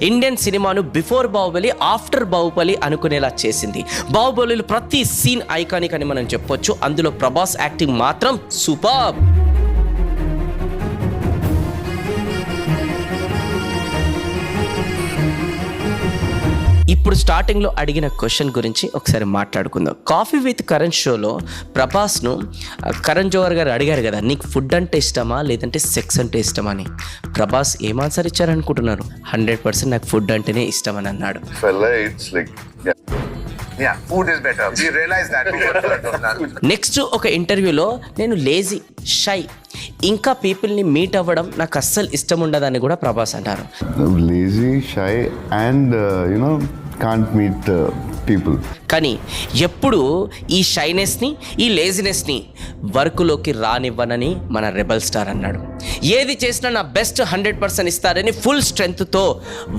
Indian సినిమాను before Baahubali after Baahubali అనుకునేలా చేసింది. బాహుబలిలో ప్రతి సీన్ ఐకానిక్ అని మనం చెప్పొచ్చు. అందులో ప్రభాస్ యాక్టింగ్ మాత్రం సూపర్. ఇప్పుడు స్టార్టింగ్లో అడిగిన క్వశ్చన్ గురించి ఒకసారి మాట్లాడుకుందాం. కాఫీ విత్ కరణ్ షోలో ప్రభాస్ను కరణ్ జోహర్ గారు అడిగారు కదా, నీకు ఫుడ్ అంటే ఇష్టమా లేదంటే సెక్స్ అంటే ఇష్టమా అని. ప్రభాస్ ఏం ఆన్సర్ ఇచ్చారనుకుంటున్నారు? 100% నాకు ఫుడ్ అంటేనే ఇష్టం అని అన్నాడు. నెక్స్ట్ ఒక ఇంటర్వ్యూలో నేను లేజీ, షై, ఇంకా పీపుల్ని మీట్ అవ్వడం నాకు అస్సలు ఇష్టం ఉండదని కూడా ప్రభాస్ అన్నారు. Lazy, shy and can't meet people. కానీ ఎప్పుడు ఈ షైనెస్ని, ఈ లేజినెస్ని వర్క్లోకి రానివ్వనని మన రెబల్ స్టార్ అన్నాడు. ఏది చేసినా నా బెస్ట్ 100% ఇస్తారని ఫుల్ స్ట్రెంగ్త్తో